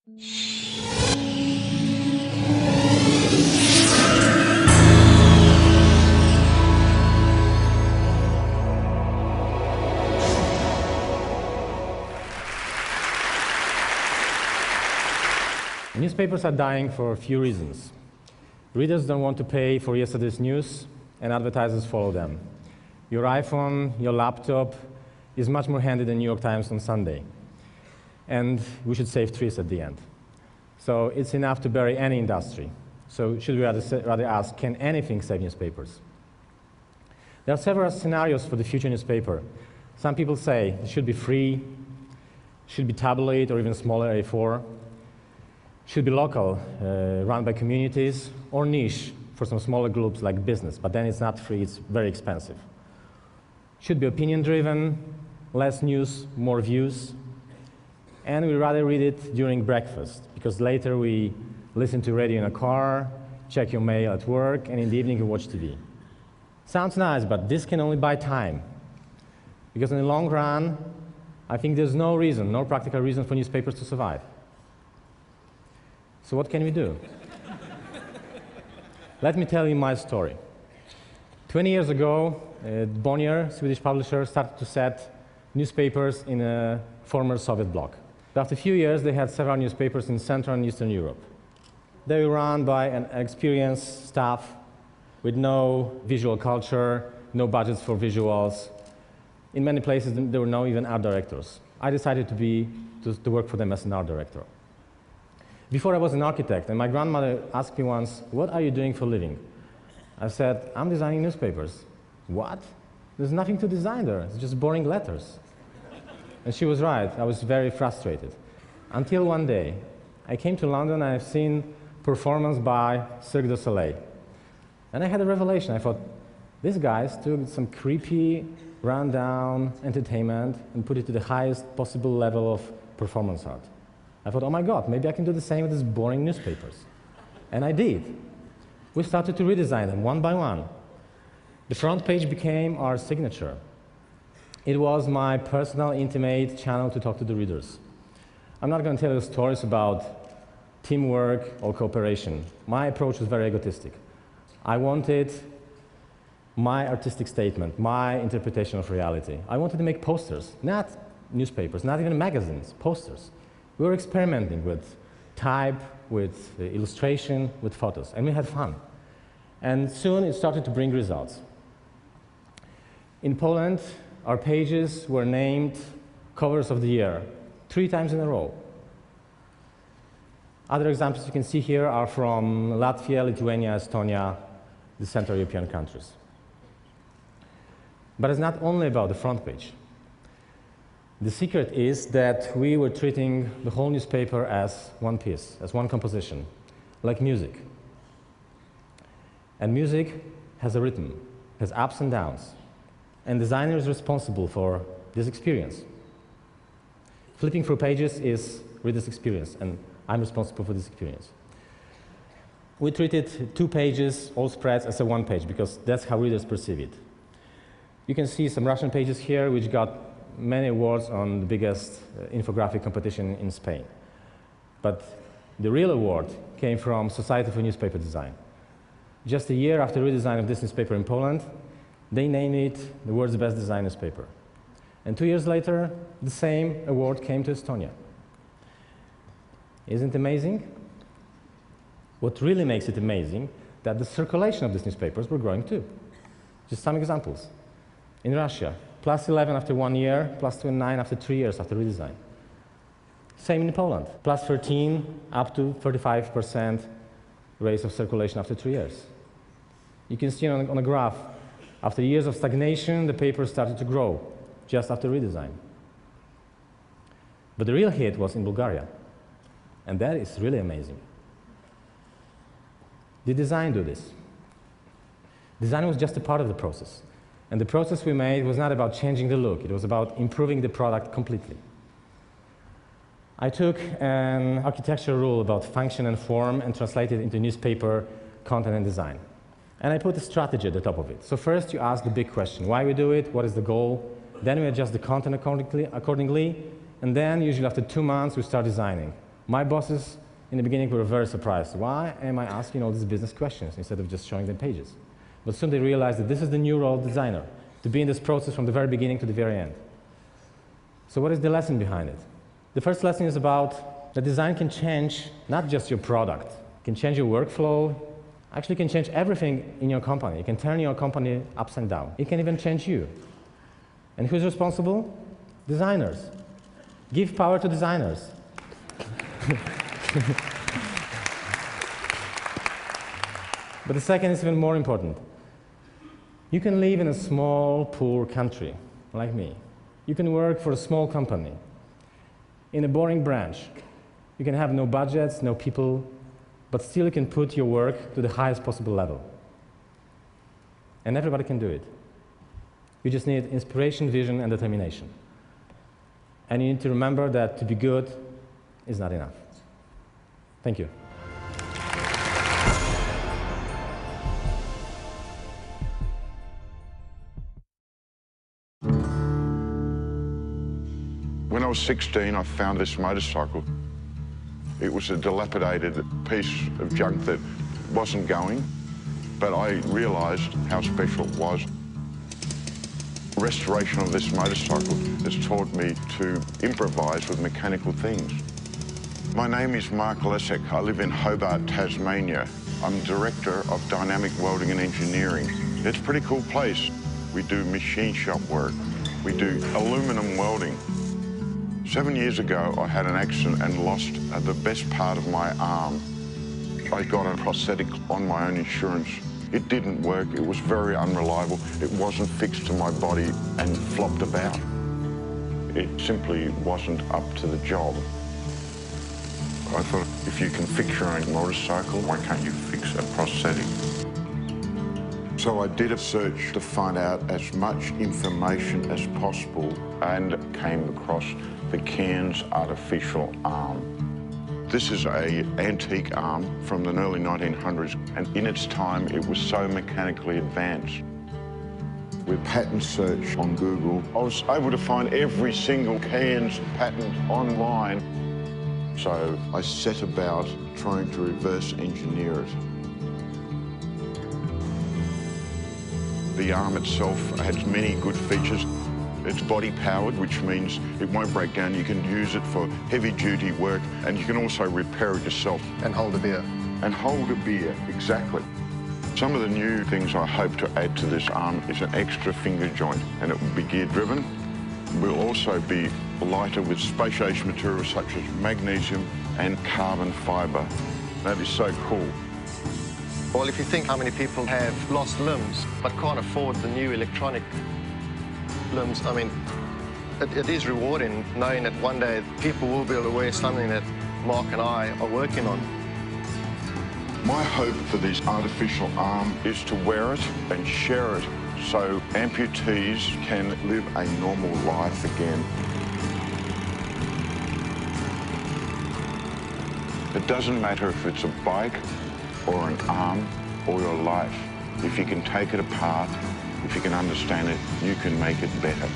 Newspapers are dying for a few reasons. Readers don't want to pay for yesterday's news, and advertisers follow them. Your iPhone, your laptop is much more handy than New York Times on Sunday. And we should save trees at the end. So it's enough to bury any industry. So should we rather ask, can anything save newspapers? There are several scenarios for the future newspaper. Some people say it should be free, should be tabloid or even smaller A4, should be local, run by communities, or niche for some smaller groups like business, but then it's not free, it's very expensive. Should be opinion-driven, less news, more views, and we rather read it during breakfast, because later we listen to radio in a car, check your mail at work, and in the evening you watch TV. Sounds nice, but this can only buy time, because in the long run, I think there's no reason, no practical reason for newspapers to survive. So what can we do? Let me tell you my story. 20 years ago, Bonnier, Swedish publisher, started to set newspapers in a former Soviet bloc. After a few years, they had several newspapers in Central and Eastern Europe. They were run by an experienced staff with no visual culture, no budgets for visuals. In many places, there were no even art directors. I decided to work for them as an art director. Before I was an architect, and my grandmother asked me once, "What are you doing for a living?" I said, "I'm designing newspapers." "What? There's nothing to design there. It's just boring letters." And she was right. I was very frustrated. Until one day, I came to London and I've seen performance by Cirque du Soleil. And I had a revelation. I thought, these guys took some creepy, run-down entertainment and put it to the highest possible level of performance art. I thought, oh my God, maybe I can do the same with these boring newspapers. And I did. We started to redesign them one by one. The front page became our signature. It was my personal, intimate channel to talk to the readers. I'm not going to tell you stories about teamwork or cooperation. My approach was very egotistic. I wanted my artistic statement, my interpretation of reality. I wanted to make posters, not newspapers, not even magazines, posters. We were experimenting with type, with illustration, with photos, and we had fun. And soon it started to bring results. In Poland, our pages were named covers of the year 3 times in a row. Other examples you can see here are from Latvia, Lithuania, Estonia, the Central European countries. But it's not only about the front page. The secret is that we were treating the whole newspaper as one piece, as one composition, like music. And music has a rhythm, has ups and downs. And the designer is responsible for this experience. Flipping through pages is reader's experience, and I'm responsible for this experience. We treated 2 pages, all spreads, as a 1 page, because that's how readers perceive it. You can see some Russian pages here, which got many awards on the biggest infographic competition in Spain. But the real award came from Society for Newspaper Design. Just a year after redesign of this newspaper in Poland, they named it the world's best design newspaper. And 2 years later, the same award came to Estonia. Isn't it amazing? What really makes it amazing, that the circulation of these newspapers were growing too. Just some examples. In Russia, +11 after 1 year, +29 after 3 years after redesign. Same in Poland, +13 up to 35% raise of circulation after 3 years. You can see on a graph, after years of stagnation, the paper started to grow just after redesign. But the real hit was in Bulgaria, and that is really amazing. Did design do this? Design was just a part of the process. And the process we made was not about changing the look, it was about improving the product completely. I took an architecture rule about function and form and translated it into newspaper content and design. And I put a strategy at the top of it. So first you ask the big question, why we do it, what is the goal? Then we adjust the content accordingly, and then usually after 2 months we start designing. My bosses in the beginning were very surprised. Why am I asking all these business questions instead of just showing them pages? But soon they realized that this is the new role of designer, to be in this process from the very beginning to the very end. So what is the lesson behind it? The first lesson is about that design can change not just your product, it can change your workflow, actually can change everything in your company. It can turn your company upside down. It can even change you. And who's responsible? Designers. Give power to designers. But the second is even more important. You can live in a small, poor country, like me. You can work for a small company, in a boring branch. You can have no budgets, no people, but still you can put your work to the highest possible level. And everybody can do it. You just need inspiration, vision, and determination. And you need to remember that to be good is not enough. Thank you. When I was 16, I found this motorcycle. It was a dilapidated piece of junk that wasn't going, but I realised how special it was. Restoration of this motorcycle has taught me to improvise with mechanical things. My name is Mark Lesek. I live in Hobart, Tasmania. I'm Director of Dynamic Welding and Engineering. It's a pretty cool place. We do machine shop work. We do aluminium welding. 7 years ago, I had an accident and lost the best part of my arm. I got a prosthetic on my own insurance. It didn't work. It was very unreliable. It wasn't fixed to my body and flopped about. It simply wasn't up to the job. I thought, if you can fix your own motorcycle, why can't you fix a prosthetic? So I did a search to find out as much information as possible and came across the Cairns artificial arm. This is an antique arm from the early 1900s, and in its time it was so mechanically advanced. With patent search on Google, I was able to find every single Cairns patent online. So I set about trying to reverse engineer it. The arm itself has many good features. It's body-powered, which means it won't break down. You can use it for heavy-duty work, and you can also repair it yourself. And hold a beer. And hold a beer, exactly. Some of the new things I hope to add to this arm is an extra finger joint, and it will be gear-driven. Will also be lighter with space-age materials such as magnesium and carbon fibre. That is so cool. Well, if you think how many people have lost limbs but can't afford the new electronic limbs, I mean, it is rewarding knowing that one day people will be able to wear something that Mark and I are working on. My hope for this artificial arm is to wear it and share it so amputees can live a normal life again. It doesn't matter if it's a bike or an arm or your life. If you can take it apart, if you can understand it, you can make it better.